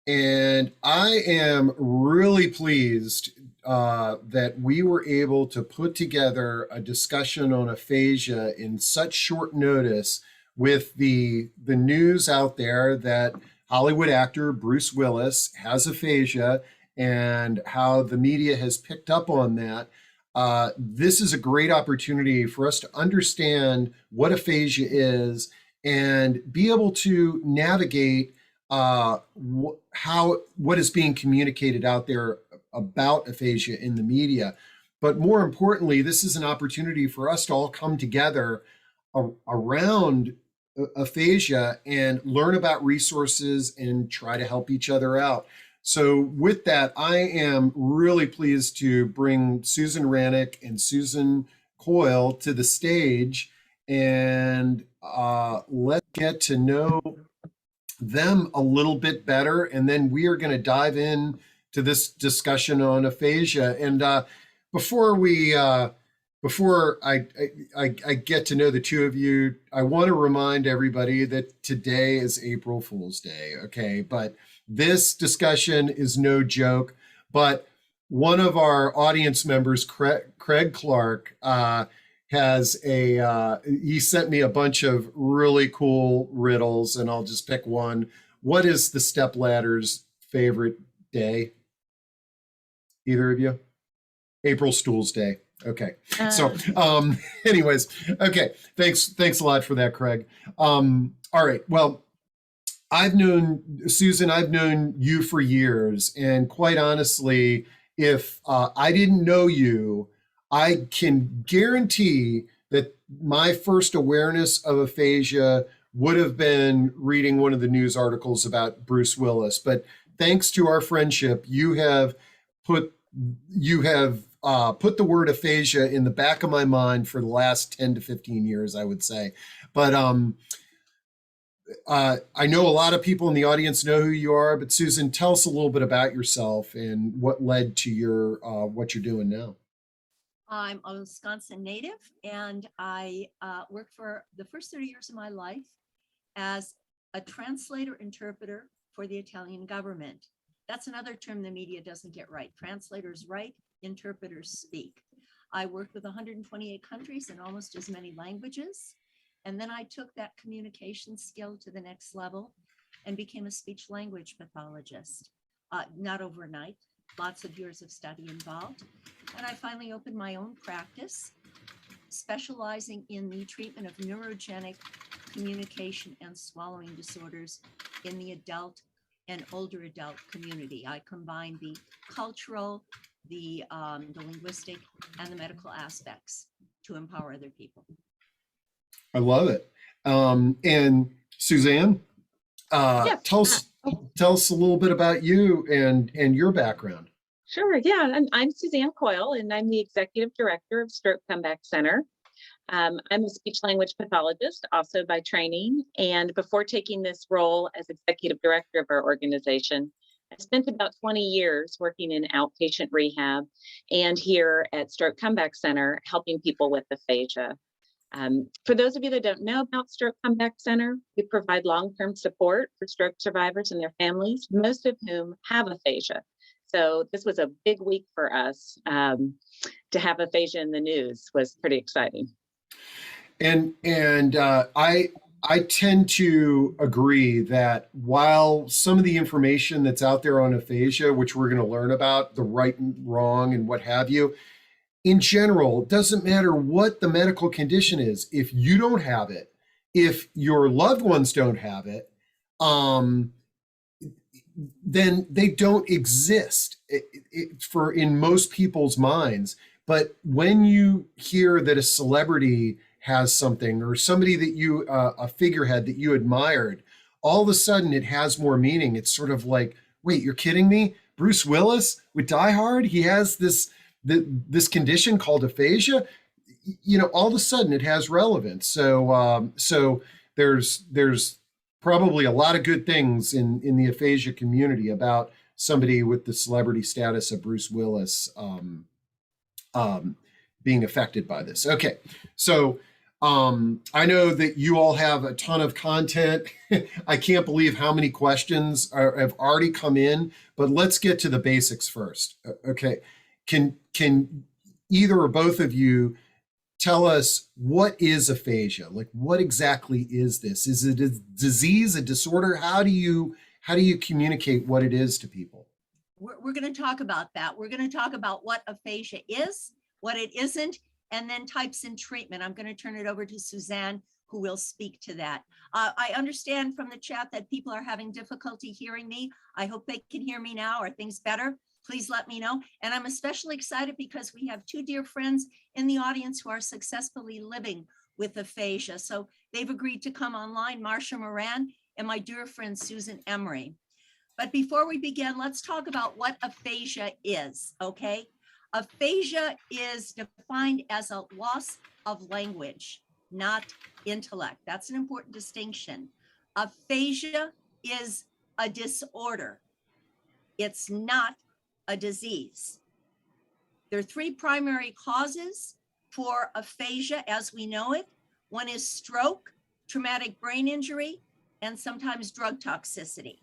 And I am really pleased that we were able to put together a discussion on aphasia in such short notice with the news out there that Hollywood actor Bruce Willis has aphasia and how the media has picked up on that. This is a great opportunity for us to understand what aphasia is and be able to navigate what is being communicated out there about aphasia in the media. But more importantly, this is an opportunity for us to all come together around aphasia and learn about resources and try to help each other out. So with that, I am really pleased to bring Susan Wranik and Susan Coyle to the stage, and let's get to know them a little bit better, and then we are going to dive in to this discussion on aphasia. And before I get to know the two of you, I want to remind everybody that today is April Fool's Day, okay? But this discussion is no joke. But one of our audience members, Craig Clark, he sent me a bunch of really cool riddles, and I'll just pick one. What is the stepladder's favorite day? Either of you? April Fool's Day. Okay. So anyways, okay. Thanks a lot for that, Craig. All right. Well, I've known Susan, I've known you for years, and quite honestly, if I didn't know you, I can guarantee that my first awareness of aphasia would have been reading one of the news articles about Bruce Willis. But thanks to our friendship, you have put the word aphasia in the back of my mind for the last 10 to 15 years, I would say. But I know a lot of people in the audience know who you are, but Susan, tell us a little bit about yourself and what led to your what you're doing now. I'm a Wisconsin native, and I worked for the first 30 years of my life as a translator-interpreter for the Italian government. That's another term the media doesn't get right. Translators write, interpreters speak. I worked with 128 countries in almost as many languages. And then I took that communication skill to the next level and became a speech language pathologist. Not overnight, lots of years of study involved. And I finally opened my own practice, specializing in the treatment of neurogenic communication and swallowing disorders in the adult and older adult community. I combine the cultural, the linguistic, and the medical aspects to empower other people. I love it. And Suzanne, tell us a little bit about you and your background. Sure. Yeah, I'm Suzanne Coyle, and I'm the Executive Director of Stroke Comeback Center. I'm a speech language pathologist also by training. And before taking this role as Executive Director of our organization, I spent about 20 years working in outpatient rehab and here at Stroke Comeback Center, helping people with aphasia. For those of you that don't know about Stroke Comeback Center, we provide long-term support for stroke survivors and their families, most of whom have aphasia. So this was a big week for us. To have aphasia in the news was pretty exciting. And I tend to agree that while some of the information that's out there on aphasia, which we're going to learn about, the right and wrong and what have you, in general, it doesn't matter what the medical condition is. If you don't have it, if your loved ones don't have it, then they don't exist in most people's minds. But when you hear that a celebrity has something, or somebody that you, a figurehead that you admired, all of a sudden it has more meaning. It's sort of like, wait, you're kidding me? Bruce Willis with Die Hard, he has this condition called aphasia. You know, all of a sudden it has relevance. So there's probably a lot of good things in the aphasia community about somebody with the celebrity status of Bruce Willis being affected by this. Okay, so I know that you all have a ton of content. I can't believe how many questions have already come in, but let's get to the basics first. Okay. Can either or both of you tell us what is aphasia? Like, what exactly is this? Is it a disease, a disorder? How do you communicate what it is to people? We're going to talk about that. We're going to talk about what aphasia is, what it isn't, and then types in treatment. I'm going to turn it over to Suzanne, who will speak to that. I understand from the chat that people are having difficulty hearing me. I hope they can hear me now. Are things better? Please let me know. And I'm especially excited because we have two dear friends in the audience who are successfully living with aphasia. So they've agreed to come online, Marcia Moran and my dear friend, Susan Emery. But before we begin, let's talk about what aphasia is, okay? Aphasia is defined as a loss of language, not intellect. That's an important distinction. Aphasia is a disorder. It's not a disease. There are three primary causes for aphasia as we know it. One is stroke, traumatic brain injury, and sometimes drug toxicity.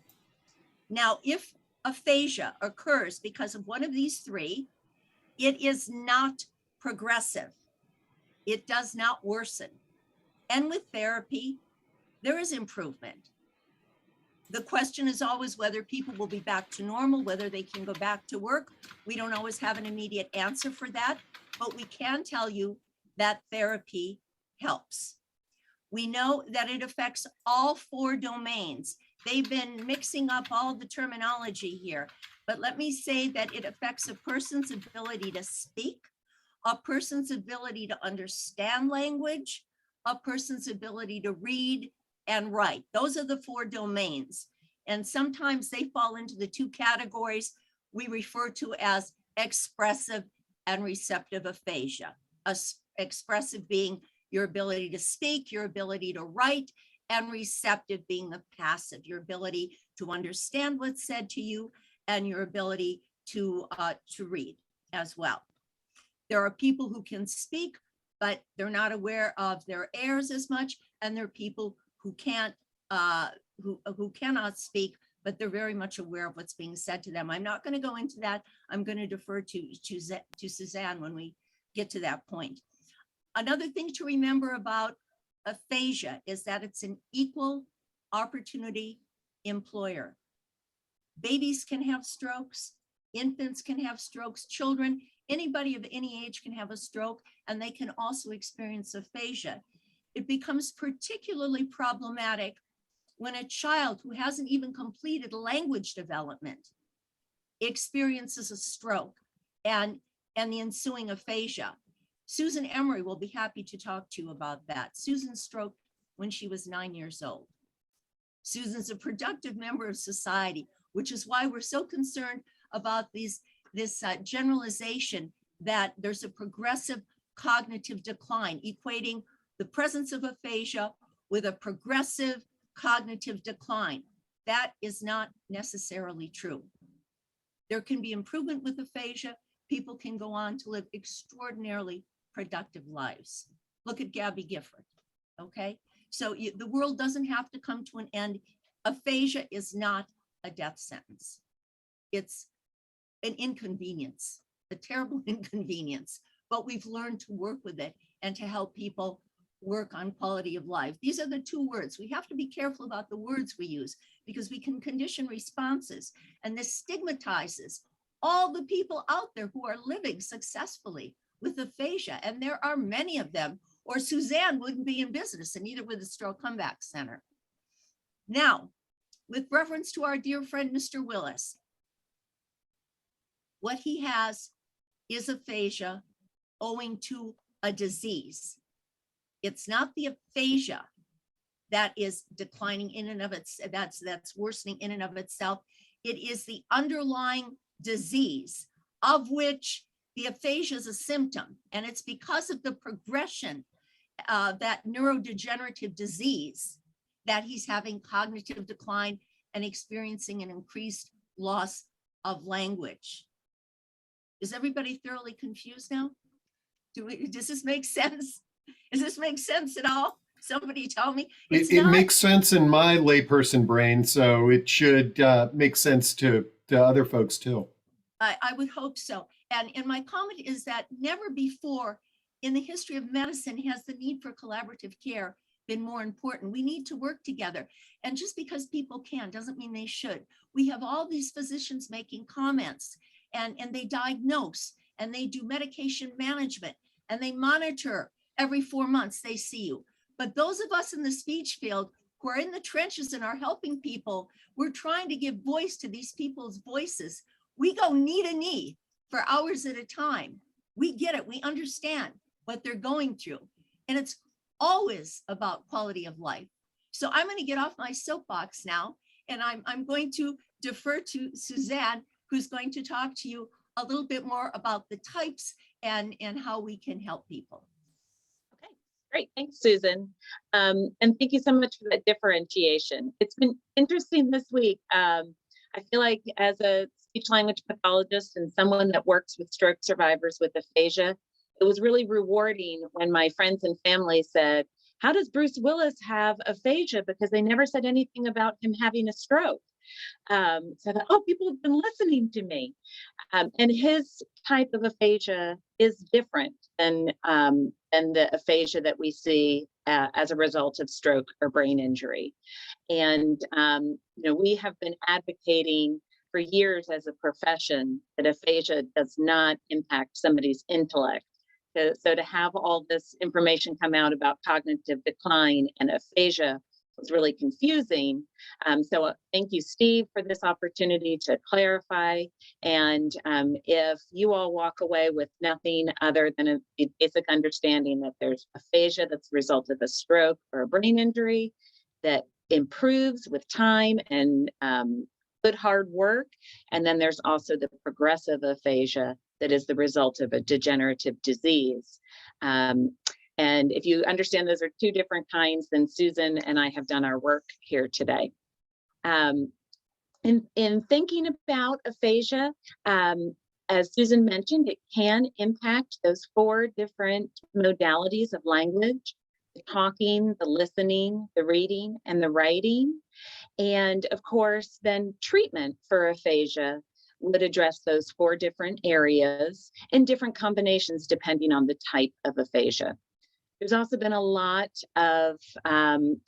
Now, if aphasia occurs because of one of these three, it is not progressive. It does not worsen. And with therapy, there is improvement. The question is always whether people will be back to normal, whether they can go back to work. We don't always have an immediate answer for that, but we can tell you that therapy helps. We know that it affects all four domains. They've been mixing up all the terminology here, but let me say that it affects a person's ability to speak, a person's ability to understand language, a person's ability to read and write. Those are the four domains. And sometimes they fall into the two categories we refer to as expressive and receptive aphasia. Expressive being your ability to speak, your ability to write, and receptive being the passive, your ability to understand what's said to you and your ability to read as well. There are people who can speak, but they're not aware of their errors as much, and there are people who can't, who cannot speak, but they're very much aware of what's being said to them. I'm not going to go into that. I'm going to defer to Suzanne when we get to that point. Another thing to remember about aphasia is that it's an equal opportunity employer. Babies can have strokes, infants can have strokes, children, anybody of any age can have a stroke, and they can also experience aphasia. It becomes particularly problematic when a child who hasn't even completed language development experiences a stroke and the ensuing aphasia. Susan Emery will be happy to talk to you about that. Susan stroked when she was 9 years old. Susan's a productive member of society, which is why we're so concerned about this generalization that there's a progressive cognitive decline, equating the presence of aphasia with a progressive cognitive decline. That is not necessarily true. There can be improvement with aphasia. People can go on to live extraordinarily productive lives. Look at Gabby Gifford, okay? So the world doesn't have to come to an end. Aphasia is not a death sentence. It's an inconvenience, a terrible inconvenience, but we've learned to work with it and to help people work on quality of life. These are the two words. We have to be careful about the words we use because we can condition responses, and this stigmatizes all the people out there who are living successfully with aphasia, and there are many of them, or Suzanne wouldn't be in business, and neither would the Stroke Comeback Center. Now, with reference to our dear friend, Mr. Willis, what he has is aphasia owing to a disease. It's not the aphasia that is declining in and of itself, that's worsening in and of itself. It is the underlying disease of which the aphasia is a symptom, and it's because of the progression of that neurodegenerative disease that he's having cognitive decline and experiencing an increased loss of language. Is everybody thoroughly confused now? Does this make sense? Does this make sense at all? Somebody tell me. It makes sense in my layperson brain, so it should make sense to other folks too. I would hope so. And my comment is that never before in the history of medicine has the need for collaborative care been more important. We need to work together. And just because people can doesn't mean they should. We have all these physicians making comments, and they diagnose, and they do medication management, and they monitor every 4 months they see you. But those of us in the speech field who are in the trenches and are helping people, we're trying to give voice to these people's voices. We go knee to knee for hours at a time. We get it. We understand what they're going through. And it's always about quality of life. So I'm going to get off my soapbox now, and I'm going to defer to Suzanne, who's going to talk to you a little bit more about the types and how we can help people. Okay, great. Thanks, Susan. And thank you so much for that differentiation. It's been interesting this week. I feel like as a speech language pathologist and someone that works with stroke survivors with aphasia, it was really rewarding when my friends and family said, how does Bruce Willis have aphasia? Because they never said anything about him having a stroke. So I thought, oh, people have been listening to me. And his type of aphasia is different than the aphasia that we see as a result of stroke or brain injury. And we have been advocating for years as a profession that aphasia does not impact somebody's intellect. So to have all this information come out about cognitive decline and aphasia was really confusing. So thank you, Steve, for this opportunity to clarify. And if you all walk away with nothing other than a basic understanding that there's aphasia that's a result of a stroke or a brain injury that improves with time and good hard work. And then there's also the progressive aphasia that is the result of a degenerative disease. And if you understand those are two different kinds, then Susan and I have done our work here today. In thinking about aphasia, as Susan mentioned, it can impact those 4 different modalities of language: the talking, the listening, the reading, and the writing. And of course, then treatment for aphasia would address those 4 different areas in different combinations depending on the type of aphasia. There's also been a lot of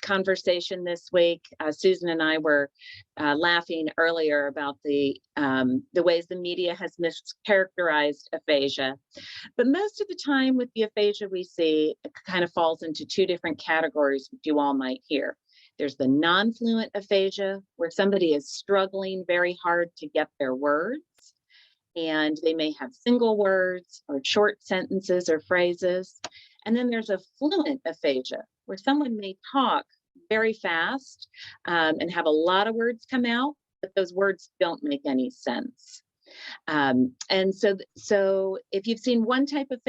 conversation this week. Susan and I were laughing earlier about the ways the media has mischaracterized aphasia. But most of the time with the aphasia we see, it kind of falls into 2 different categories, which you all might hear. There's the non-fluent aphasia, where somebody is struggling very hard to get their words, and they may have single words or short sentences or phrases. And then there's a fluent aphasia, where someone may talk very fast and have a lot of words come out, but those words don't make any sense. And so if you've seen one type of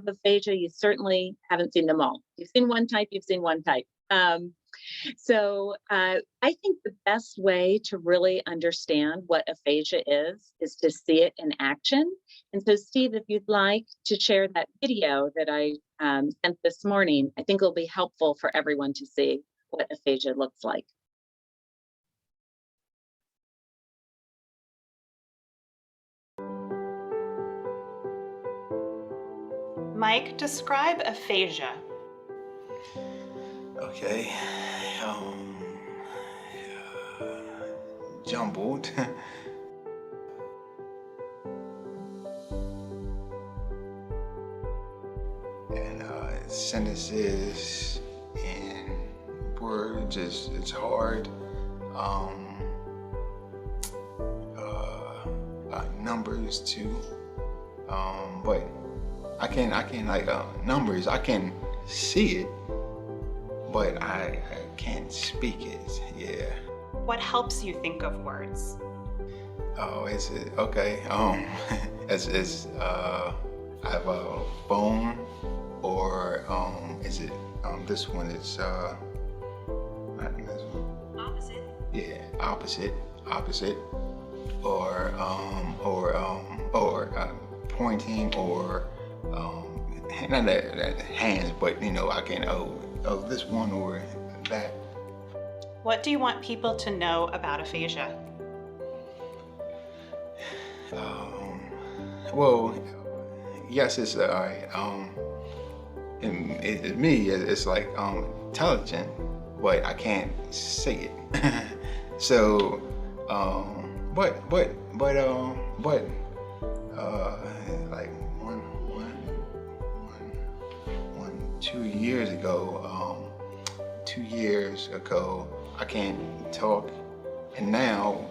aphasia, you certainly haven't seen them all. You've seen one type, you've seen one type. So I think the best way to really understand what aphasia is to see it in action. And so, Steve, if you'd like to share that video that I sent this morning, I think it'll be helpful for everyone to see what aphasia looks like. Mike, describe aphasia. Okay, jumbled. And sentences and words it's hard. Numbers too. But I can like numbers. I can see it, but I can't speak it. Yeah. What helps you think of words? Oh, is it okay? It's I have a phone, or is it this one? It's I think this one. Opposite. Yeah, opposite, or pointing, or not that hands, but you know, I can, oh, this one or that. What do you want people to know about aphasia? Well, yes, it's me, it's like intelligent, but I can't say it. So, but like 2 years ago, 2 years ago, I can't talk, and now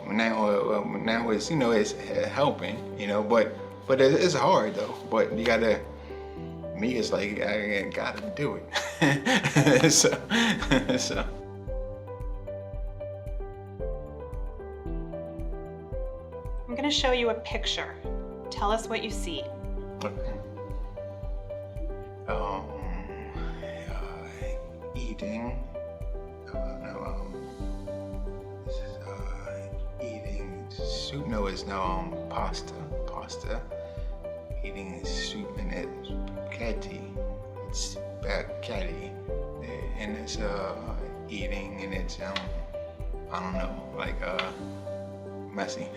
it's, you know, it's helping, you know, but it's hard though. But you gotta, me, it's like I gotta do it. so. I'm going to show you a picture. Tell us what you see. Okay. Eating. This is eating soup. No, it's no pasta. Eating soup, and it's spaghetti. It's spaghetti, and it's eating, and it's I don't know, like messy.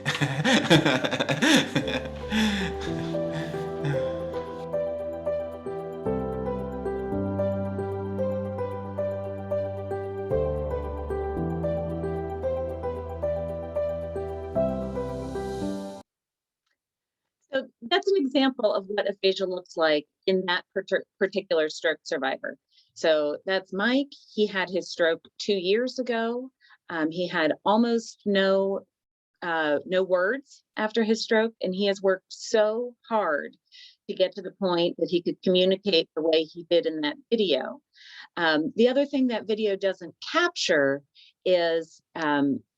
So that's an example of what aphasia looks like in that particular stroke survivor. So that's Mike. He had his stroke 2 years ago. He had almost no words after his stroke, and he has worked so hard to get to the point that he could communicate the way he did in that video. The other thing that video doesn't capture is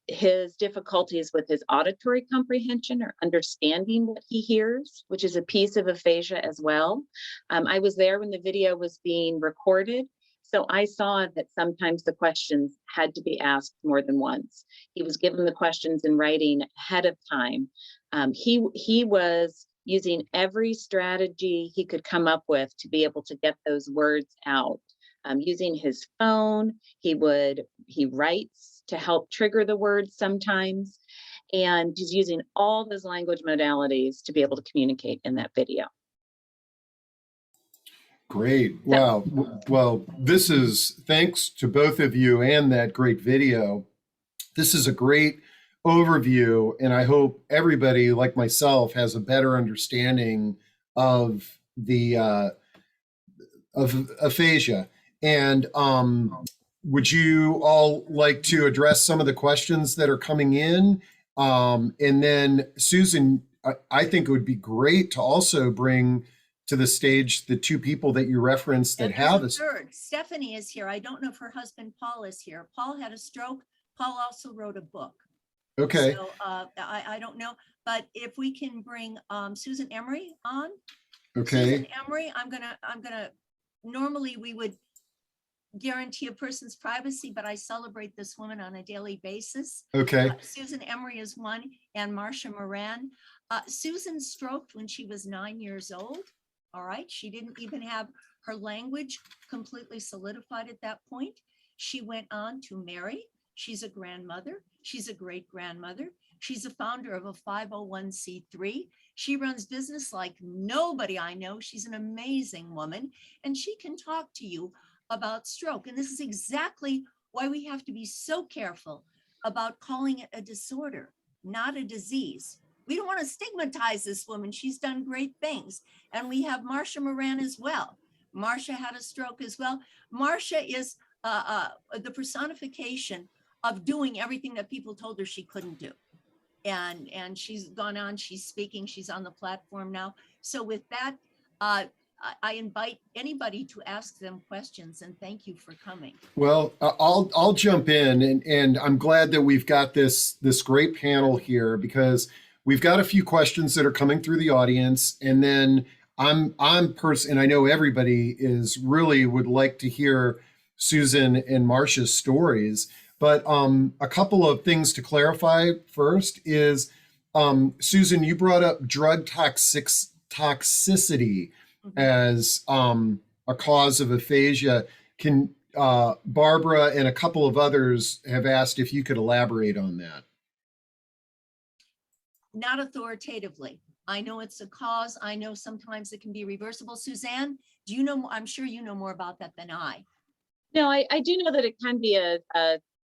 his difficulties with his auditory comprehension, or understanding what he hears, which is a piece of aphasia as well. I was there when the video was being recorded, so I saw that sometimes the questions had to be asked more than once. He was given the questions in writing ahead of time. He was using every strategy he could come up with to be able to get those words out. Using his phone, he writes to help trigger the words sometimes, and he's using all those language modalities to be able to communicate in that video. Great. Wow. Well, this is thanks to both of you and that great video. This is a great overview, and I hope everybody like myself has a better understanding of the of aphasia. And would you all like to address some of the questions that are coming in? And then Susan, I think it would be great to also bring to the stage the two people that you referenced that And there's have a a third. Stephanie is here. I don't know if her husband Paul is here. Paul had a stroke. Paul also wrote a book. Okay. So I don't know, but if we can bring Susan Emery on. Okay. Susan Emery, I'm gonna normally we would guarantee a person's privacy, but I celebrate this woman on a daily basis. Okay. Susan Emery is one, and Marcia Moran. Susan stroked when she was 9 years old. All right. She didn't even have her language completely solidified at that point. She went on to marry. She's a grandmother. She's a great grandmother. She's a founder of a 501c3. She runs business like nobody I know. She's an amazing woman, and she can talk to you about stroke. And this is exactly why we have to be so careful about calling it a disorder, not a disease. We don't want to stigmatize this woman. She's done great things. And we have Marcia Moran as well. Marcia had a stroke as well. Marcia is the personification of doing everything that people told her she couldn't do. And she's gone on, she's speaking, she's on the platform now. So with that, I invite anybody to ask them questions, and thank you for coming. Well, I'll jump in, and I'm glad that we've got this great panel here, because we've got a few questions that are coming through the audience, and then and I know everybody is really would like to hear Susan and Marcia's stories, but a couple of things to clarify first is, Susan, you brought up drug toxicity. as a cause of aphasia. Can Barbara and a couple of others have asked if you could elaborate on that. Not authoritatively. I know it's a cause. I know sometimes it can be reversible. Suzanne, do you know? I'm sure you know more about that than I. No, I do know that it can be a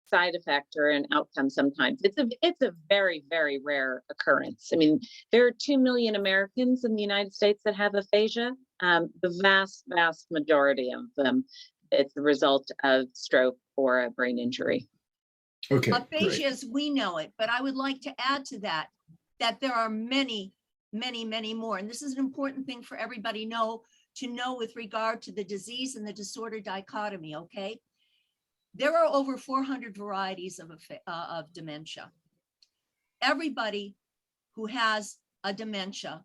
side effect or an outcome sometimes. It's a very, very rare occurrence. I mean, there are 2 million Americans in the United States that have aphasia. The vast, vast majority of them, it's the result of stroke or a brain injury. Okay. Aphasia as we know it, but I would like to add to that, that there are many, many, many more. And this is an important thing for everybody to know with regard to the disease and the disorder dichotomy, okay? There are over 400 varieties of dementia. Everybody who has a dementia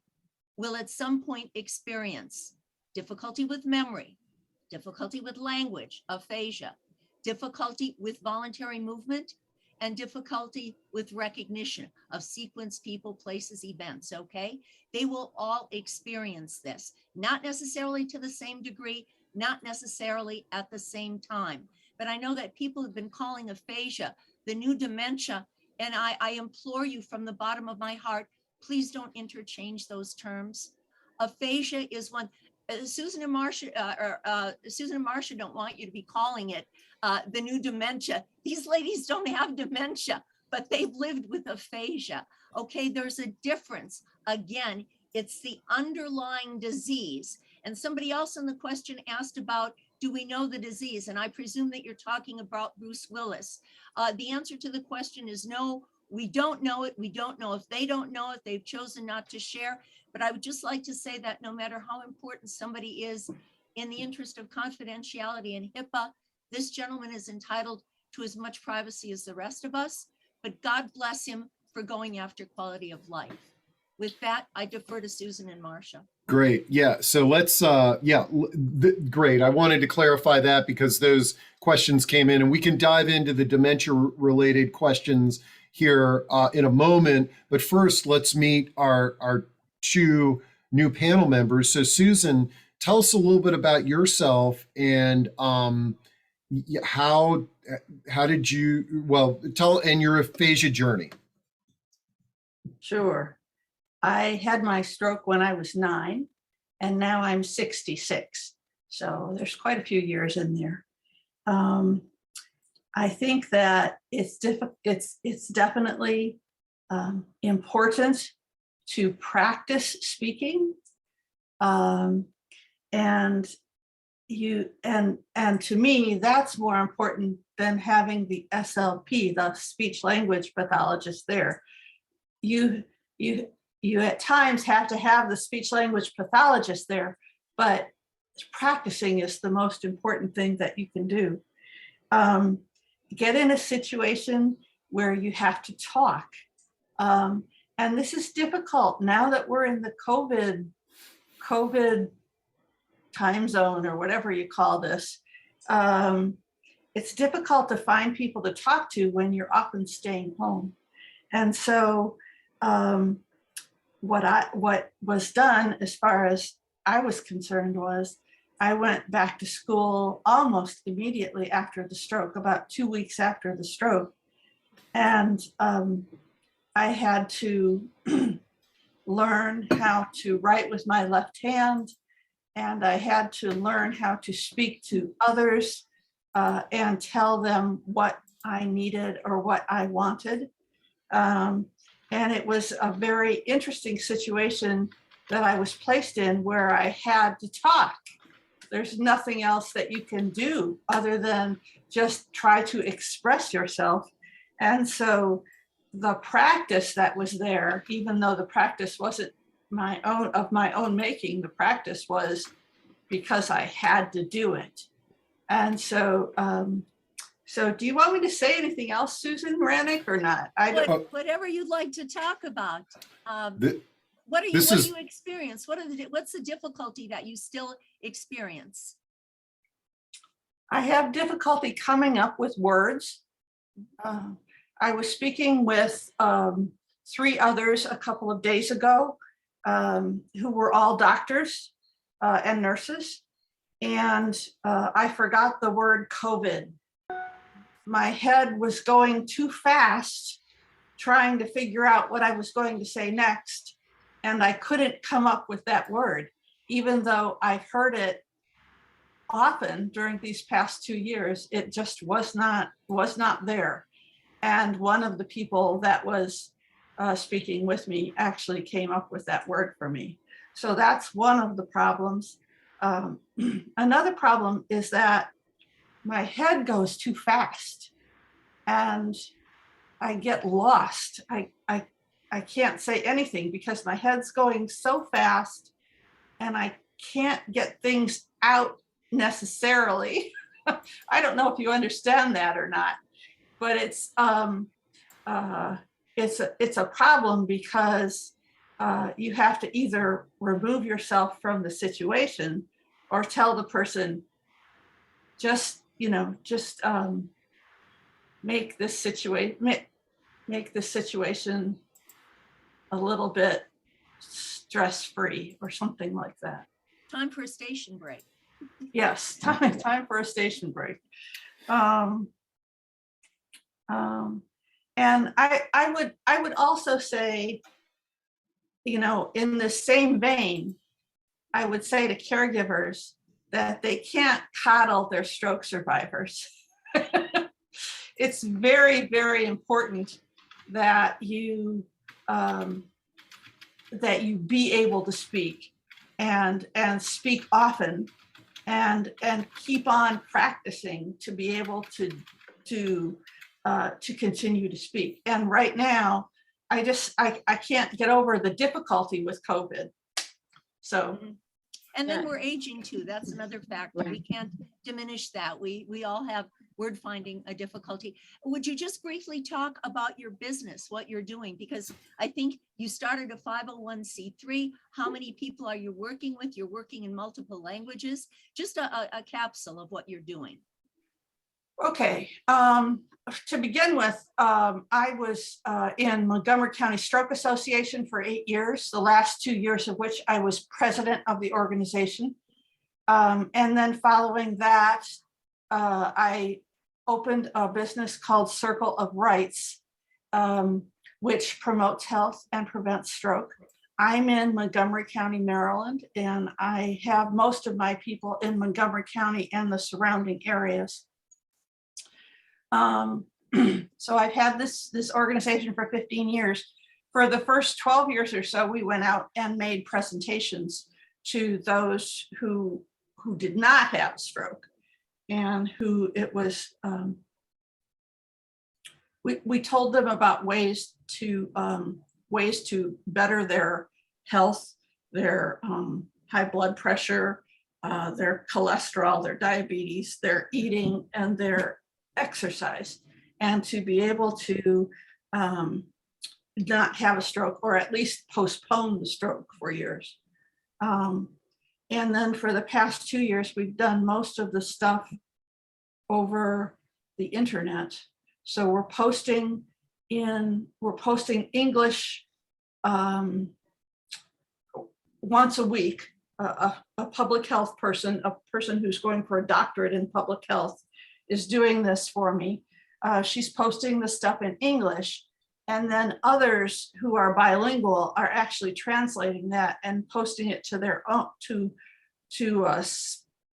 will at some point experience difficulty with memory, difficulty with language, aphasia, difficulty with voluntary movement, and difficulty with recognition of sequence, people, places, events, okay? They will all experience this, not necessarily to the same degree, not necessarily at the same time. But I know that people have been calling aphasia the new dementia, and I implore you from the bottom of my heart, please don't interchange those terms. Aphasia is one. Susan and Marcia don't want you to be calling it the new dementia. These ladies don't have dementia, but they've lived with aphasia. Okay, there's a difference. Again, it's the underlying disease. And somebody else in the question asked about, do we know the disease? And I presume that you're talking about Bruce Willis. The answer to the question is no, we don't know it. We don't know if they don't know it. They've chosen not to share. But I would just like to say that no matter how important somebody is, in the interest of confidentiality and HIPAA, this gentleman is entitled to as much privacy as the rest of us, but God bless him for going after quality of life. With that, I defer to Susan and Marcia. Great. Yeah. So let's, great. I wanted to clarify that because those questions came in, and we can dive into the dementia related questions here in a moment. But first, let's meet our two new panel members. So Susan, tell us a little bit about yourself and how did you, and your aphasia journey. Sure. I had my stroke when I was 9, and now I'm 66. So there's quite a few years in there. I think that it's definitely important to practice speaking, and to me, that's more important than having the SLP, the speech language pathologist there. You at times have to have the speech language pathologist there, but practicing is the most important thing that you can do. Get in a situation where you have to talk. And this is difficult now that we're in the COVID time zone or whatever you call this. It's difficult to find people to talk to when you're often staying home. And so what was done as far as I was concerned was I went back to school almost immediately after the stroke, about 2 weeks after the stroke. And I had to learn how to write with my left hand, and I had to learn how to speak to others and tell them what I needed or what I wanted. And it was a very interesting situation that I was placed in where I had to talk. There's nothing else that you can do other than just try to express yourself. And so the practice that was there, even though the practice wasn't my own making, the practice was because I had to do it. And so, so do you want me to say anything else, Susan Wranik, or not? Whatever you'd like to talk about. What do you experience? What's the difficulty that you still experience? I have difficulty coming up with words. I was speaking with 3 others a couple of days ago who were all doctors. and nurses. And I forgot the word COVID. My head was going too fast, trying to figure out what I was going to say next. And I couldn't come up with that word, even though I heard it often during these past 2 years. It just was not there. And one of the people that was speaking with me actually came up with that word for me. So that's one of the problems. Another problem is that my head goes too fast and I get lost. I can't say anything because my head's going so fast and I can't get things out necessarily. I don't know if you understand that or not, but it's a problem because you have to either remove yourself from the situation or tell the person, just make this situation a little bit stress-free or something like that. Time for a station break. Yes, time for a station break. And I would also say, in the same vein, I would say to caregivers that they can't coddle their stroke survivors. It's very, very important that you be able to speak and speak often and keep on practicing to be able to continue to speak. And right now, I can't get over the difficulty with COVID. So. And then we're aging too. That's another factor. We can't diminish that. We all have word finding a difficulty. Would you just briefly talk about your business, what you're doing? Because I think you started a 501c3. How many people are you working with? You're working in multiple languages. Just a capsule of what you're doing. Okay. To begin with, I was in Montgomery County Stroke Association for 8 years, the last 2 years of which I was president of the organization. And then following that, I opened a business called Circle of Rights, which promotes health and prevents stroke. I'm in Montgomery County, Maryland, and I have most of my people in Montgomery County and the surrounding areas. So I've had this organization for 15 years. For the first 12 years or so, we went out and made presentations to those who did not have a stroke and who it was, we told them about ways to better their health, their high blood pressure, their cholesterol, their diabetes, their eating, and their exercise, and to be able to not have a stroke, or at least postpone the stroke for years. And then for the past 2 years, we've done most of the stuff over the internet. So we're posting English once a week. A public health person, a person who's going for a doctorate in public health, is doing this for me. She's posting the stuff in English, and then others who are bilingual are actually translating that and posting it to their own, to a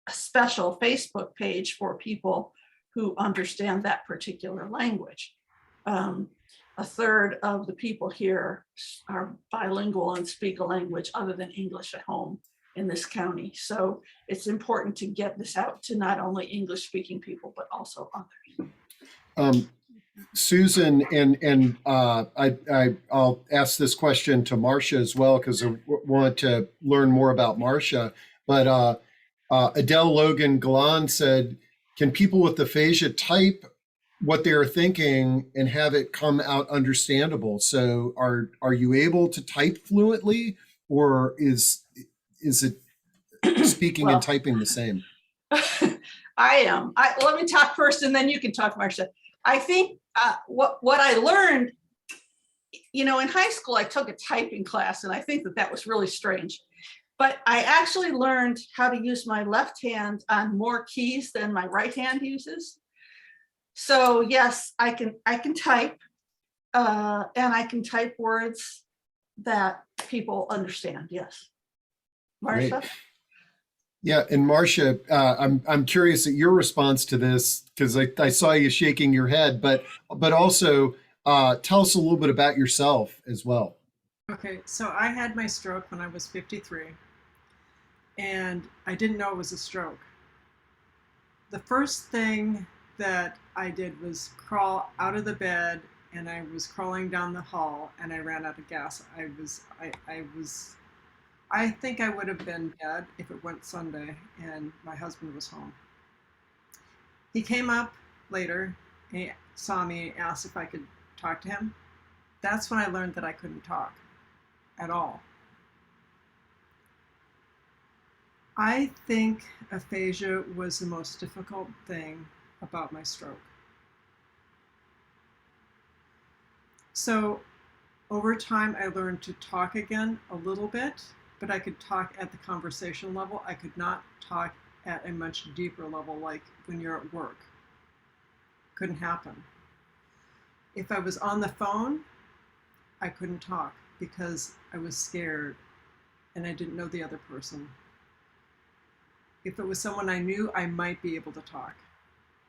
special Facebook page for people who understand that particular language. A third of the people here are bilingual and speak a language other than English at home in this county. So it's important to get this out to not only English speaking people, but also others. Susan, and I'll ask this question to Marcia as well, because I want to learn more about Marcia. But Adele Logan Galan said, can people with aphasia type what they're thinking and have it come out understandable? So are you able to type fluently, or is it speaking and typing the same? I am. Let me talk first and then you can talk, Marcia. I think what I learned, in high school, I took a typing class, and I think that was really strange. but I actually learned how to use my left hand on more keys than my right hand uses. So yes, I can type, and I can type words that people understand. Yes. Great. Marcia? Yeah, and Marcia, I'm curious at your response to this because I saw you shaking your head, but also tell us a little bit about yourself as well. Okay, so I had my stroke when I was 53, and I didn't know it was a stroke. The first thing that I did was crawl out of the bed, and I was crawling down the hall, and I ran out of gas. I think I would have been dead if it went Sunday and my husband was home. He came up later, he saw me, asked if I could talk to him. That's when I learned that I couldn't talk at all. I think aphasia was the most difficult thing about my stroke. So over time, I learned to talk again a little bit, but I could talk at the conversation level. I could not talk at a much deeper level, like when you're at work. Couldn't happen. If I was on the phone, I couldn't talk because I was scared and I didn't know the other person. If it was someone I knew, I might be able to talk.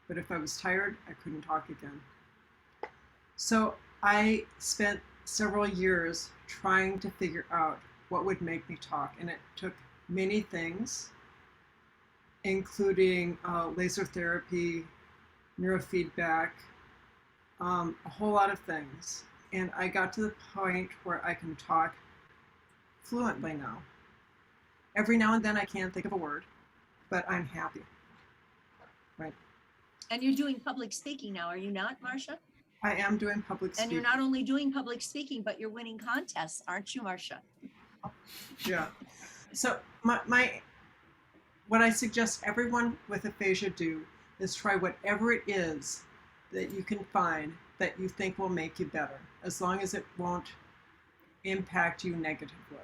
But if I was tired, I couldn't talk again. So I spent several years trying to figure out what would make me talk. And it took many things, including laser therapy, neurofeedback, a whole lot of things. And I got to the point where I can talk fluently now. Every now and then I can't think of a word, but I'm happy. Right. And you're doing public speaking now, are you not, Marcia? I am doing public speaking. And you're not only doing public speaking, but you're winning contests, aren't you, Marcia? Yeah. So what I suggest everyone with aphasia do is try whatever it is that you can find that you think will make you better, as long as it won't impact you negatively,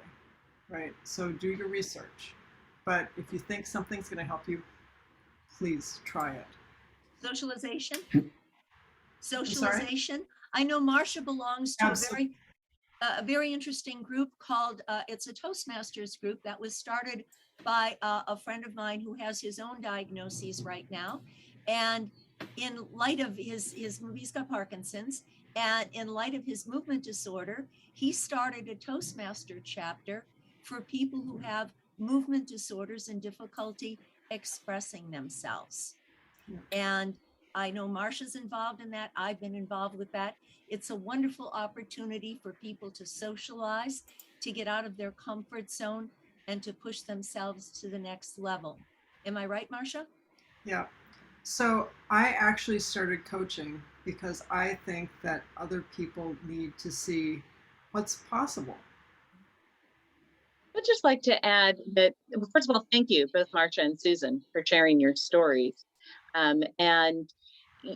right? So do your research. But if you think something's going to help you, please try it. Socialization? Socialization? I know Marcia belongs to a very interesting group called, it's a Toastmasters group that was started by a friend of mine who has his own diagnoses right now. And in light of he's got Parkinson's, and in light of his movement disorder, he started a Toastmaster chapter for people who have movement disorders and difficulty expressing themselves. Yeah. And I know Marcia's involved in that. I've been involved with that. It's a wonderful opportunity for people to socialize, to get out of their comfort zone, and to push themselves to the next level. Am I right, Marcia? Yeah. So I actually started coaching because I think that other people need to see what's possible. I'd just like to add that, first of all, thank you, both Marcia and Susan, for sharing your stories. And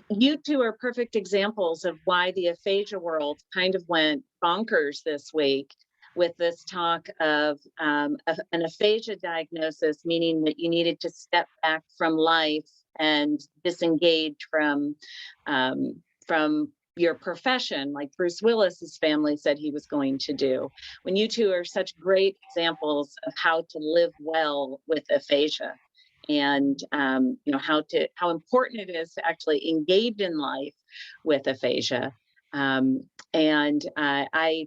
you two are perfect examples of why the aphasia world kind of went bonkers this week with this talk of an aphasia diagnosis, meaning that you needed to step back from life and disengage from your profession, like Bruce Willis's family said he was going to do. When you two are such great examples of how to live well with aphasia, and how important it is to actually engage in life with aphasia. And I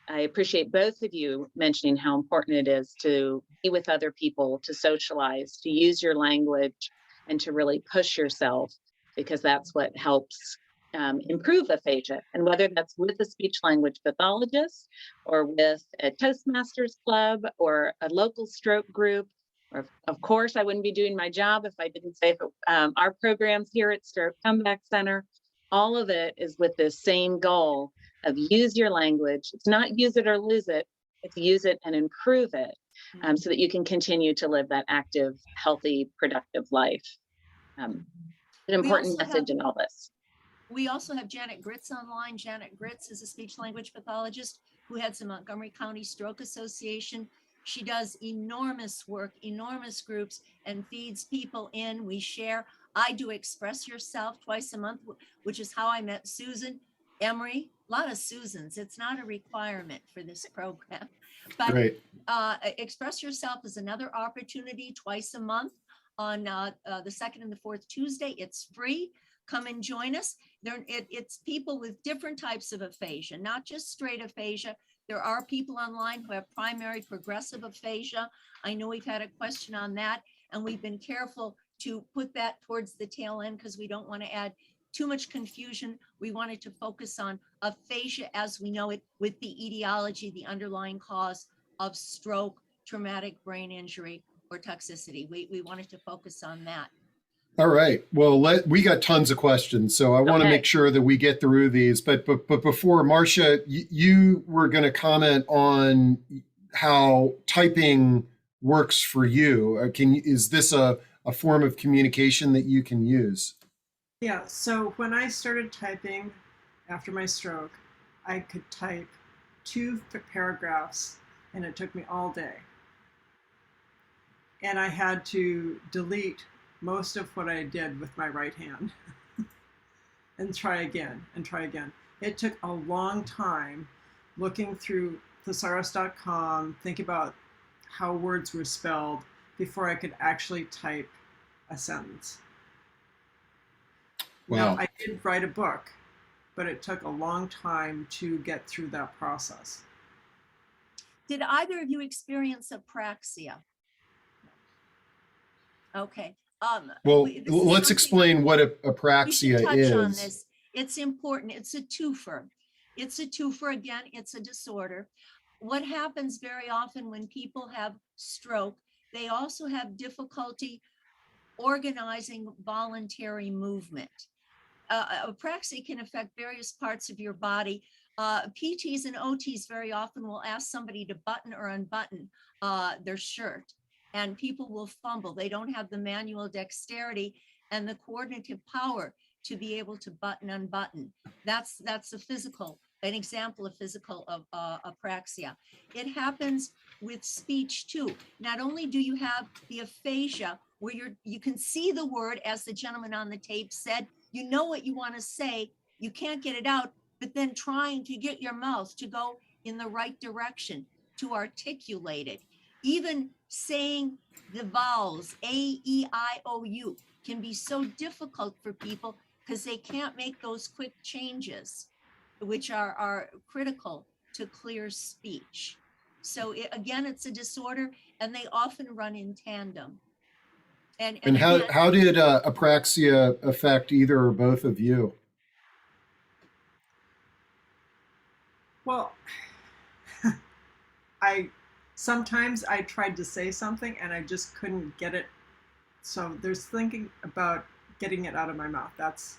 appreciate both of you mentioning how important it is to be with other people, to socialize, to use your language, and to really push yourself, because that's what helps improve aphasia. And whether that's with a speech language pathologist, or with a Toastmasters club, or a local stroke group, or of course, I wouldn't be doing my job if I didn't say our programs here at Stroke Comeback Center, all of it is with this same goal of use your language. It's not use it or lose it, it's use it and improve it, so that you can continue to live that active, healthy, productive life. An important message in all this. We also have Janet Gritz online. Janet Gritz is a speech language pathologist who heads the Montgomery County Stroke Association She does enormous work, enormous groups, and feeds people in. We share. I do Express Yourself twice a month, which is how I met Susan, Emery, a lot of Susans. It's not a requirement for this program, but Great. Express Yourself is another opportunity twice a month on the second and the fourth Tuesday. It's free. Come and join us. It's people with different types of aphasia, not just straight aphasia. There are people online who have primary progressive aphasia. I know we've had a question on that, and we've been careful to put that towards the tail end because we don't want to add too much confusion. We wanted to focus on aphasia as we know it, with the etiology, the underlying cause of stroke, traumatic brain injury, or toxicity. We wanted to focus on that. All right. Well, we got tons of questions, so I want to Okay. make sure that we get through these. But before, Marcia, you were going to comment on how typing works for you. Is this a form of communication that you can use? Yeah, so when I started typing after my stroke, I could type 2 paragraphs and it took me all day. And I had to delete most of what I did with my right hand and try again and try again. It took a long time looking through thesaurus.com, think about how words were spelled before I could actually type a sentence. Wow. Now, I did write a book, but it took a long time to get through that process. Did either of you experience apraxia? Okay. Well, This is let's something explain what we should apraxia touch on is. this. It's important. It's a twofer. It's a twofer. Again, it's a disorder. What happens very often when people have stroke, they also have difficulty organizing voluntary movement. Apraxia can affect various parts of your body. PTs and OTs very often will ask somebody to button or unbutton their shirt, and people will fumble. They don't have the manual dexterity and the coordinative power to be able to button, unbutton. That's an example of physical apraxia. It happens with speech too. Not only do you have the aphasia where you can see the word, as the gentleman on the tape said, you know what you want to say, you can't get it out, but then trying to get your mouth to go in the right direction, to articulate it. Even saying the vowels, A, E, I, O, U, can be so difficult for people because they can't make those quick changes, which are critical to clear speech. So again, it's a disorder, and they often run in tandem. And again, how did apraxia affect either or both of you? Well, sometimes I tried to say something and I just couldn't get it. So there's thinking about getting it out of my mouth. That's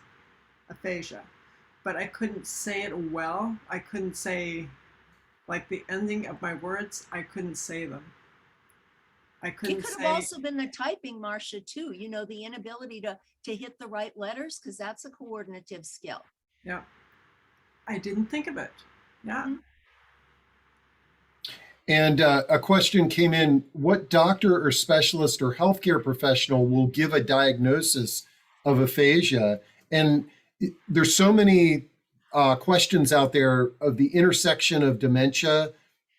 aphasia. But I couldn't say it well. I couldn't say, like, the ending of my words, I couldn't say them. I couldn't it could say. have also been the typing, Marcia, too. You know, the inability to hit the right letters, because that's a coordinative skill. Yeah. I didn't think of it. Yeah. Mm-hmm. And a question came in: what doctor or specialist or healthcare professional will give a diagnosis of aphasia? And there's so many questions out there of the intersection of dementia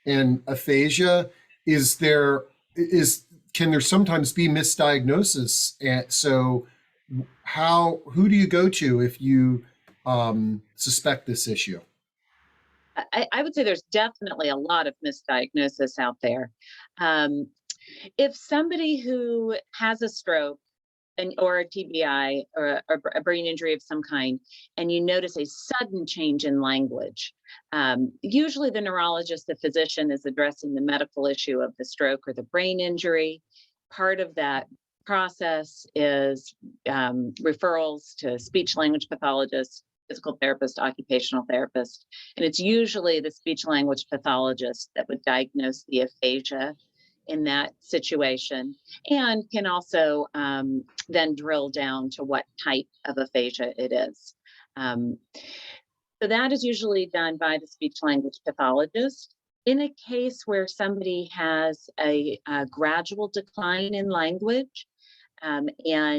and aphasia. Can there sometimes be misdiagnosis? And so who do you go to if you suspect this issue? I would say there's definitely a lot of misdiagnosis out there. If somebody who has a stroke or a TBI or a brain injury of some kind, and you notice a sudden change in language, usually the neurologist, the physician, is addressing the medical issue of the stroke or the brain injury. Part of that process is referrals to speech language pathologists, physical therapist, occupational therapist, and it's usually the speech language pathologist that would diagnose the aphasia in that situation, and can also then drill down to what type of aphasia it is. So that is usually done by the speech language pathologist. In a case where somebody has a gradual decline in language, and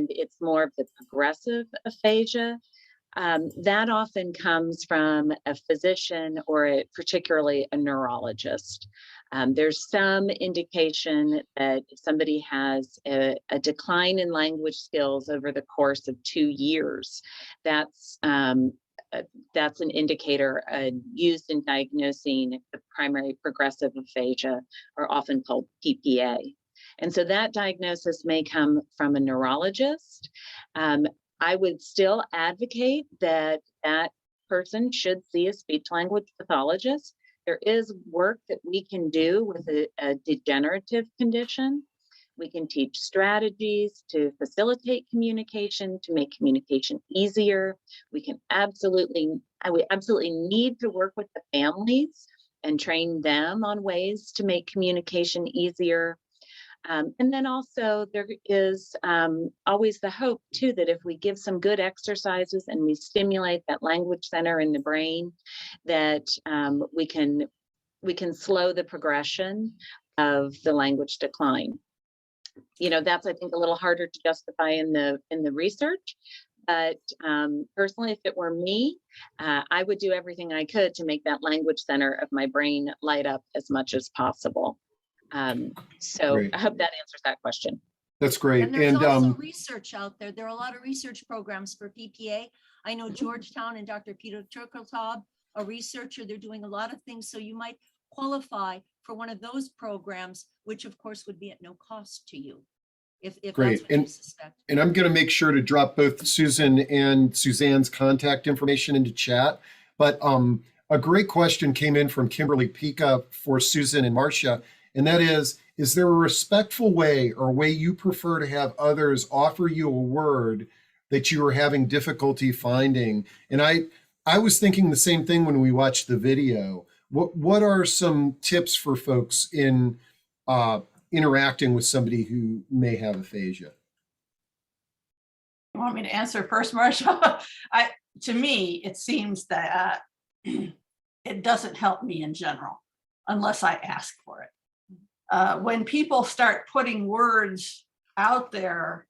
it's more of the progressive aphasia, that often comes from a physician or particularly a neurologist. There's some indication that if somebody has a decline in language skills over the course of 2 years, that's an indicator used in diagnosing the primary progressive aphasia, or often called PPA. And so that diagnosis may come from a neurologist. I would still advocate that that person should see a speech language pathologist. There is work that we can do with a degenerative condition. We can teach strategies to facilitate communication, to make communication easier. I would absolutely need to work with the families and train them on ways to make communication easier. And then also there is always the hope too, that if we give some good exercises and we stimulate that language center in the brain, that we can slow the progression of the language decline. You know, that's, I think, a little harder to justify in the research. But personally, if it were me, I would do everything I could to make that language center of my brain light up as much as possible. So Great. I hope that answers that question. That's great. And there's also research out there. There are a lot of research programs for PPA. I know Georgetown and Dr. Peter Turkeltaub, a researcher, they're doing a lot of things. So you might qualify for one of those programs, which of course would be at no cost to you, if Great. that's what you suspect. And I'm going to make sure to drop both Susan and Suzanne's contact information into chat. But a great question came in from Kimberly Pika for Susan and Marcia. And that is there a respectful way or a way you prefer to have others offer you a word that you are having difficulty finding? And I was thinking the same thing when we watched the video. What are some tips for folks in interacting with somebody who may have aphasia? You want me to answer first, Marcia? To me, it seems that it doesn't help me in general unless I ask for it. When people start putting words out there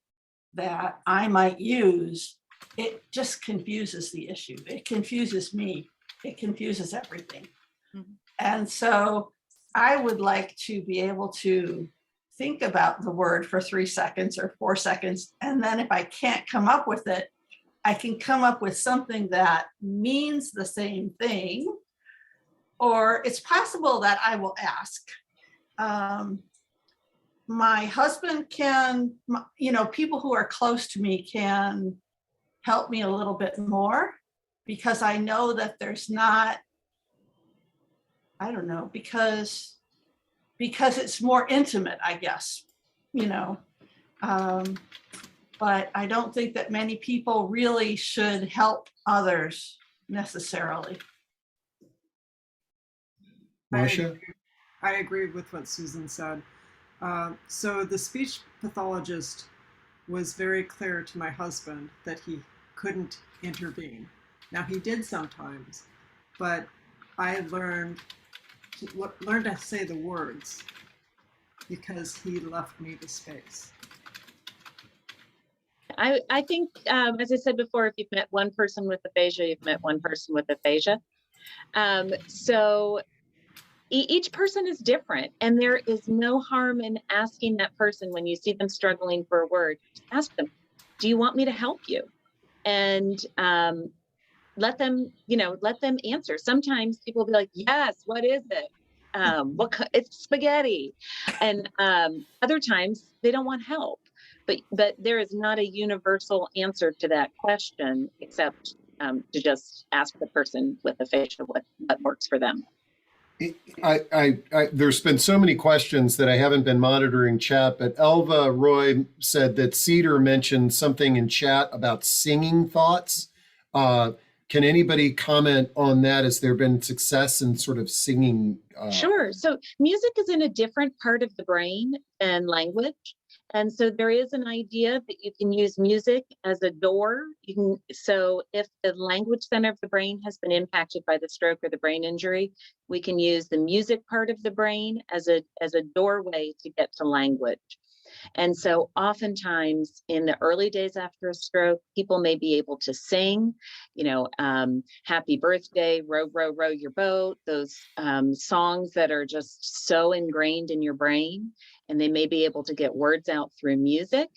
that I might use, it just confuses the issue. It confuses me. It confuses everything. Mm-hmm. And so I would like to be able to think about the word for 3 seconds or 4 seconds. And then if I can't come up with it, I can come up with something that means the same thing. Or it's possible that I will ask. My husband can, people who are close to me can help me a little bit more, because I know that there's not, I don't know, because it's more intimate, I guess, but I don't think that many people really should help others necessarily. Marcia? I agree with what Susan said. So the speech pathologist was very clear to my husband that he couldn't intervene. Now, he did sometimes, but I learned to say the words because he left me the space. I think, as I said before, if you've met one person with aphasia, you've met one person with aphasia. So each person is different, and there is no harm in asking that person when you see them struggling for a word. Ask them, do you want me to help you? And let them answer. Sometimes people will be like, yes, what is it? It's spaghetti. And other times they don't want help. But there is not a universal answer to that question, except to just ask the person with aphasia what works for them. There's been so many questions that I haven't been monitoring chat, but Elva Roy said that Cedar mentioned something in chat about singing thoughts. Can anybody comment on that? Has there been success in sort of singing? Sure. So music is in a different part of the brain than language. And so there is an idea that you can use music as a door. So if the language center of the brain has been impacted by the stroke or the brain injury, we can use the music part of the brain as a doorway to get to language. And so oftentimes in the early days after a stroke, people may be able to sing, happy birthday, row, row, row your boat, those songs that are just so ingrained in your brain, and they may be able to get words out through music.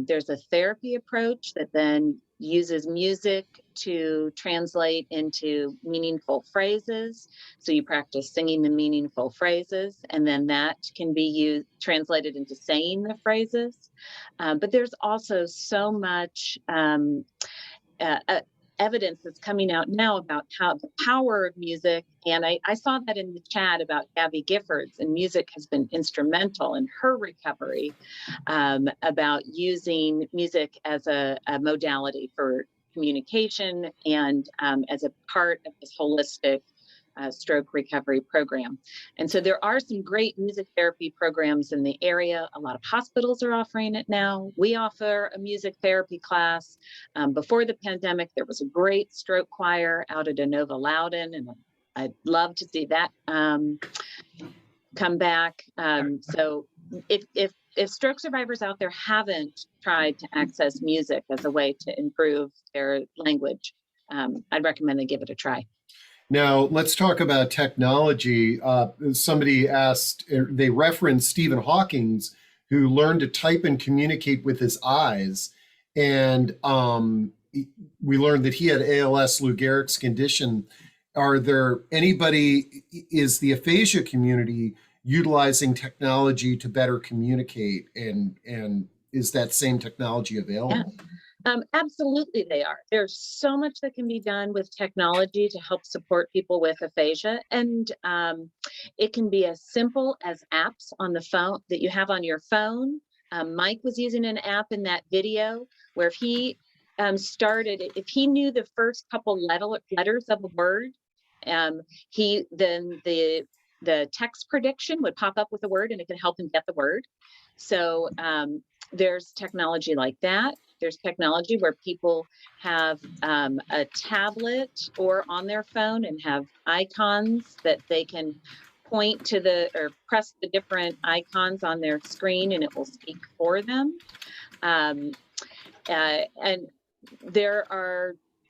There's a therapy approach that then uses music to translate into meaningful phrases. So you practice singing the meaningful phrases, and then that can be translated into saying the phrases. But there's also so much evidence that's coming out now about how the power of music. And I saw that in the chat about Gabby Giffords, and music has been instrumental in her recovery, about using music as a modality for communication and as a part of this holistic stroke recovery program. And so there are some great music therapy programs in the area. A lot of hospitals are offering it now. We offer a music therapy class. Before the pandemic, there was a great stroke choir out at Inova Loudon, and I'd love to see that come back. So if stroke survivors out there haven't tried to access music as a way to improve their language, I'd recommend they give it a try. Now, let's talk about technology. Somebody asked, they referenced Stephen Hawking, who learned to type and communicate with his eyes. And we learned that he had ALS, Lou Gehrig's condition. Is the aphasia community utilizing technology to better communicate? And is that same technology available? Yeah. Absolutely, they are. There's so much that can be done with technology to help support people with aphasia. And it can be as simple as apps on the phone that you have on your phone. Mike was using an app in that video where if he if he knew the first couple letters of a word, then the text prediction would pop up with a word and it could help him get the word. So there's technology like that. There's technology where people have a tablet or on their phone and have icons that they can point to or press the different icons on their screen and it will speak for them. And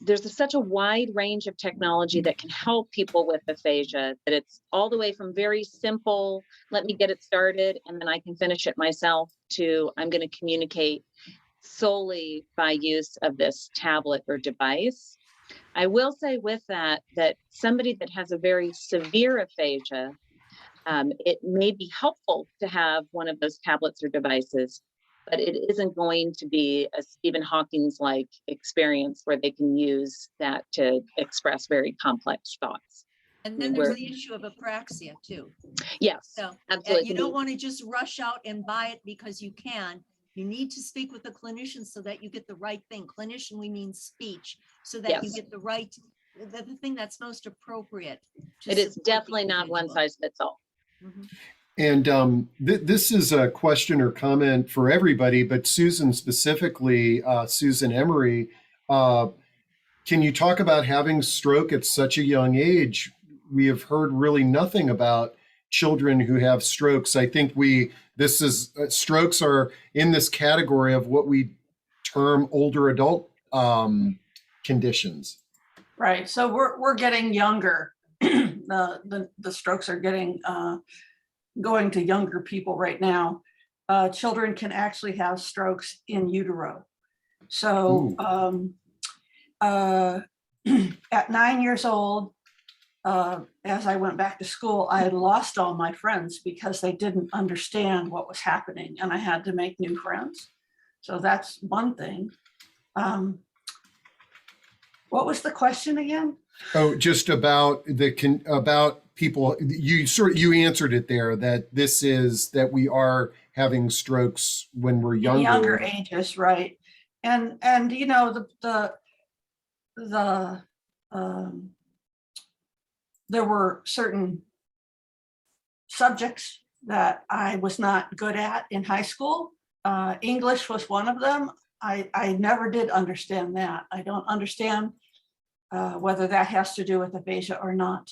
there's such a wide range of technology that can help people with aphasia, that it's all the way from very simple, let me get it started and then I can finish it myself, to I'm going to communicate solely by use of this tablet or device. I will say with that somebody that has a very severe aphasia, it may be helpful to have one of those tablets or devices, but it isn't going to be a Stephen Hawking's-like experience where they can use that to express very complex thoughts. And then there's the issue of apraxia too. Yes, So absolutely. you don't want to just rush out and buy it because you can. You need to speak with a clinician so that you get the right thing. Clinician, we mean speech, so that you get the right, the thing that's most appropriate. It is definitely not one size fits all. Mm-hmm. And this is a question or comment for everybody, but Susan specifically, Susan Emery, can you talk about having stroke at such a young age? We have heard really nothing about children who have strokes. I think strokes are in this category of what we term older adult conditions. Right. So we're getting younger. The strokes are getting going to younger people right now. Children can actually have strokes in utero. So at 9 years old, as I went back to school, I had lost all my friends because they didn't understand what was happening and I had to make new friends. So that's one thing. What was the question again? Oh, just about about people. You answered it there, that we are having strokes when we're younger. Younger ages, right? And you know there were certain subjects that I was not good at in high school, English was one of them. I never did understand that. I don't understand whether that has to do with aphasia or not.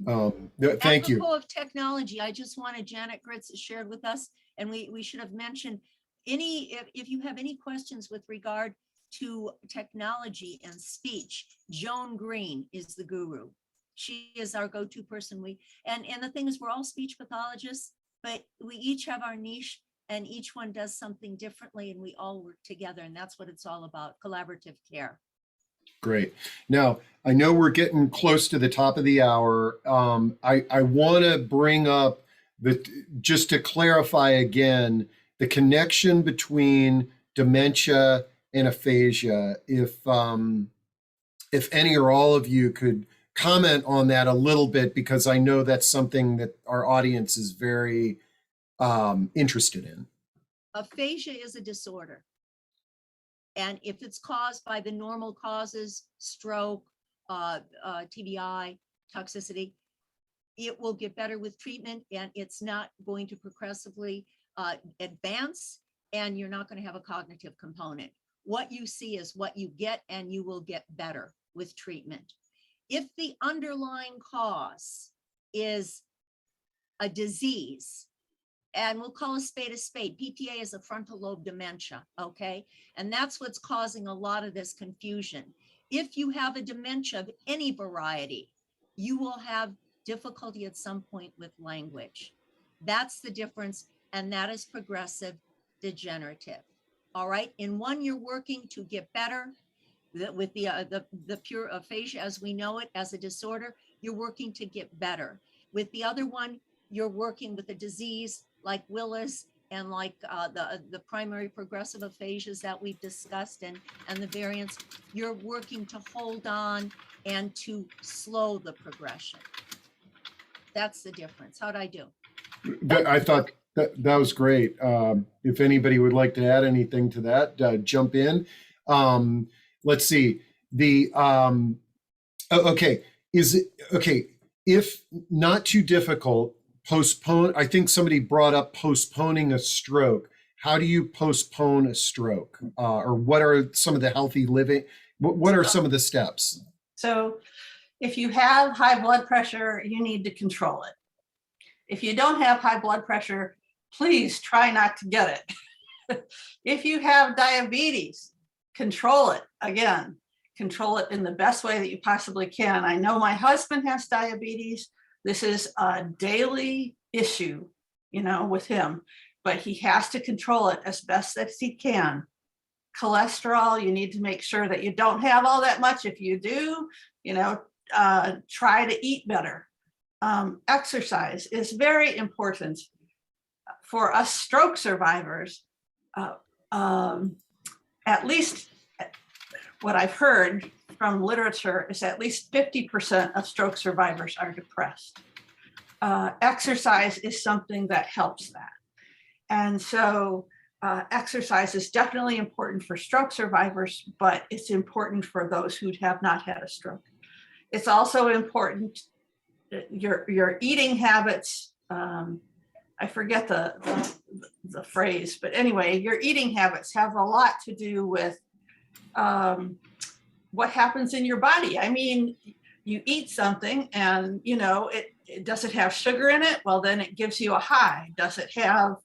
Thank you. Apropos of technology, I just wanted Janet Gritz shared with us, and we should have mentioned if you have any questions with regard to technology and speech, Joan Green is the guru. She is our go-to person. And the thing is, we're all speech pathologists, but we each have our niche, and each one does something differently, and we all work together, and that's what it's all about, collaborative care. Great. Now, I know we're getting close to the top of the hour. I want to bring up just to clarify again, the connection between dementia and aphasia. If any or all of you could comment on that a little bit, because I know that's something that our audience is very interested in. Aphasia is a disorder. And if it's caused by the normal causes, stroke, TBI, toxicity, it will get better with treatment, and it's not going to progressively advance, and you're not going to have a cognitive component. What you see is what you get, and you will get better with treatment. If the underlying cause is a disease, and we'll call a spade, PTA is a frontal lobe dementia, okay? And that's what's causing a lot of this confusion. If you have a dementia of any variety, you will have difficulty at some point with language. That's the difference, and that is progressive degenerative. All right, in one, you're working to get better. With the pure aphasia as we know it as a disorder, you're working to get better. With the other one, you're working with a disease like Willis and like the primary progressive aphasias that we've discussed and the variants. You're working to hold on and to slow the progression. That's the difference. How'd I do? I thought that was great. If anybody would like to add anything to that, jump in. Let's see. Okay. Is it okay? If not too difficult, postpone. I think somebody brought up postponing a stroke. How do you postpone a stroke? Or what are some of the healthy living? What are some of the steps? So if you have high blood pressure, you need to control it. If you don't have high blood pressure, please try not to get it. If you have diabetes, control it. Again, control it in the best way that you possibly can. I know my husband has diabetes. This is a daily issue, with him, but he has to control it as best as he can. Cholesterol, you need to make sure that you don't have all that much. If you do, try to eat better. Exercise is very important for us stroke survivors. At least what I've heard from literature is at least 50% of stroke survivors are depressed. Exercise is something that helps that. And so exercise is definitely important for stroke survivors, but it's important for those who have not had a stroke. It's also important, your eating habits, I forget the phrase, but anyway, your eating habits have a lot to do with what happens in your body. I mean, you eat something and, does it have sugar in it? Well, then it gives you a high. Does it have,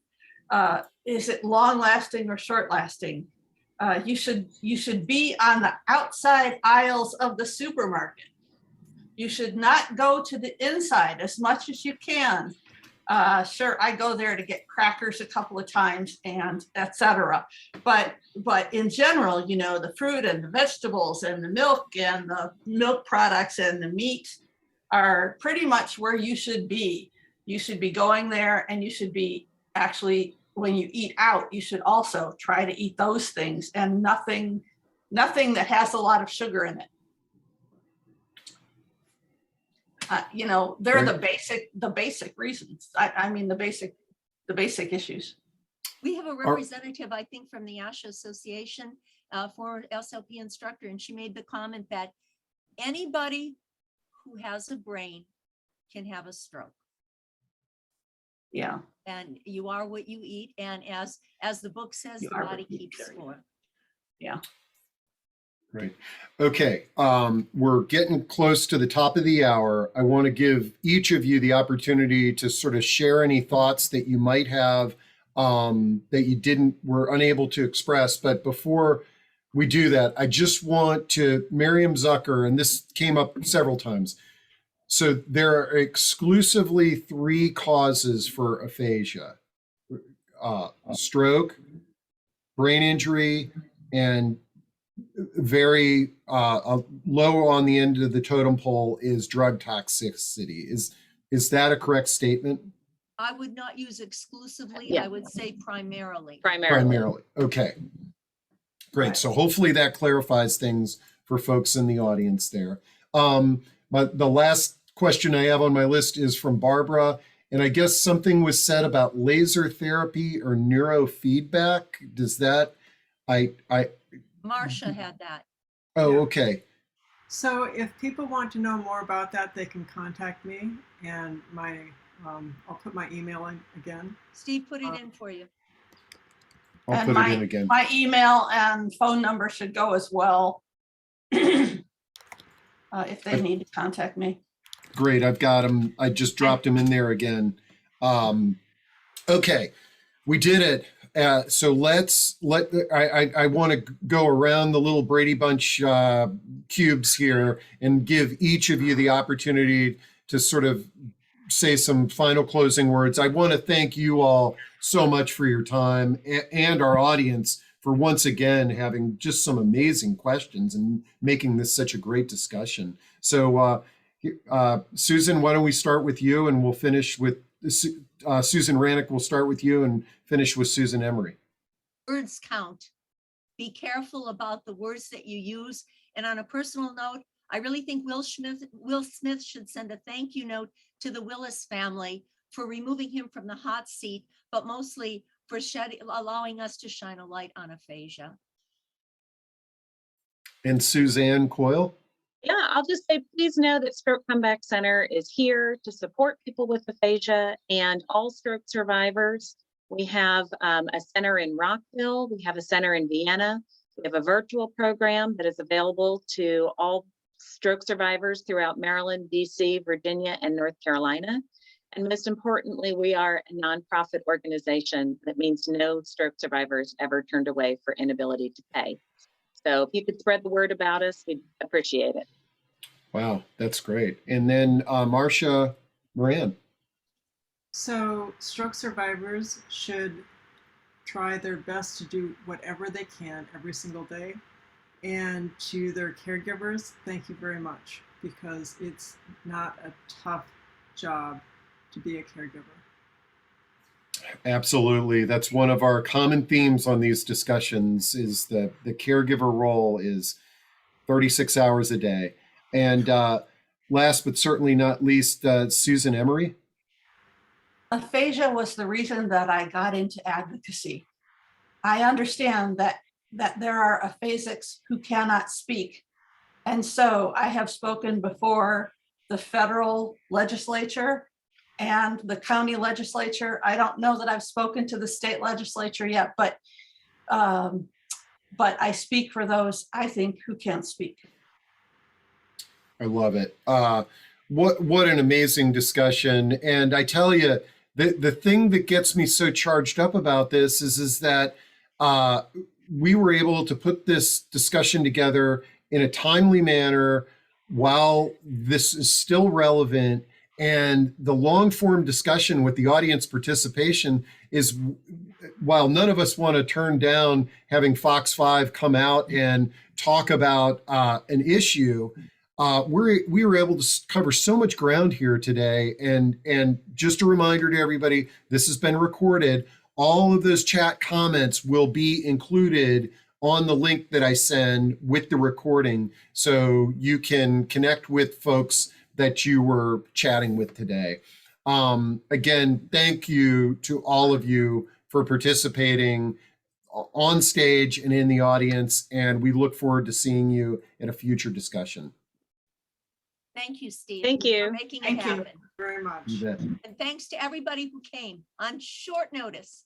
is it long lasting or short lasting? You should be on the outside aisles of the supermarket. You should not go to the inside as much as you can. Sure, I go there to get crackers a couple of times and etc. But in general, the fruit and the vegetables and the milk products and the meat are pretty much where you should be. You should be going there, and you should be actually, when you eat out, you should also try to eat those things and nothing that has a lot of sugar in it. They're the basic reasons. I mean, the basic issues. We have a representative, I think, from the ASHA Association, former SLP instructor, and she made the comment that anybody who has a brain can have a stroke. Yeah. And you are what you eat. And as the book says, You the are body what you keeps eat. score. Yeah. Great. Okay, we're getting close to the top of the hour. I want to give each of you the opportunity to sort of share any thoughts that you might have that you were unable to express. But before we do that, I just want to, Miriam Zucker, and this came up several times. So there are exclusively 3 causes for aphasia: stroke, brain injury, and very low on the end of the totem pole is drug toxicity. Is that a correct statement? I would not use exclusively. Yeah. I would say primarily. Primarily. Okay. Great. Right. So hopefully that clarifies things for folks in the audience there. But the last question I have on my list is from Barbara. And I guess something was said about laser therapy or neurofeedback. Does that, Marcia had that. oh, Yeah. okay. So if people want to know more about that, they can contact me, and I'll put my email in again. Steve put it in for you. I'll And put it in again. my email and phone number should go as well. If they need to contact me. Great, I've got them. I just dropped them in there again. Okay, we did it. So I want to go around the little Brady Bunch cubes here and give each of you the opportunity to sort of say some final closing words. I want to thank you all so much for your time and our audience for once again having just some amazing questions and making this such a great discussion. So Susan, why don't we start with you, and we'll finish with Susan Wranik. We'll start with you and finish with Susan Emery. Words count. Be careful about the words that you use. And on a personal note, I really think Will Smith should send a thank you note to the Willis family for removing him from the hot seat, but mostly for allowing us to shine a light on aphasia. And Suzanne Coyle. Yeah, I'll just say, please know that Stroke Comeback Center is here to support people with aphasia and all stroke survivors. We have a center in Rockville. We have a center in Vienna. We have a virtual program that is available to all stroke survivors throughout Maryland, DC, Virginia, and North Carolina. And most importantly, we are a nonprofit organization that means no stroke survivors ever turned away for inability to pay. So if you could spread the word about us, we'd appreciate it. Wow, that's great. And then Marcia, Moran. So stroke survivors should try their best to do whatever they can every single day. And to their caregivers, thank you very much, because it's not a tough job to be a caregiver. Absolutely. That's one of our common themes on these discussions is the caregiver role is 36 hours a day. And last but certainly not least, Susan Emery. Aphasia was the reason that I got into advocacy. I understand that there are aphasics who cannot speak. And so I have spoken before the federal legislature and the county legislature. I don't know that I've spoken to the state legislature yet, but I speak for those, I think, who can't speak. I love it. What an amazing discussion. And I tell you, the thing that gets me so charged up about this is that we were able to put this discussion together in a timely manner while this is still relevant. And the long form discussion with the audience participation is, while none of us want to turn down having Fox 5 come out and talk about an issue, we were able to cover so much ground here today. And just a reminder to everybody, this has been recorded. All of those chat comments will be included on the link that I send with the recording, so you can connect with folks that you were chatting with today. Again, thank you to all of you for participating on stage and in the audience, and we look forward to seeing you in a future discussion. Thank you, Steve. Thank For you. making it Thank you. happen. Very much. You bet. And thanks to everybody who came on short notice.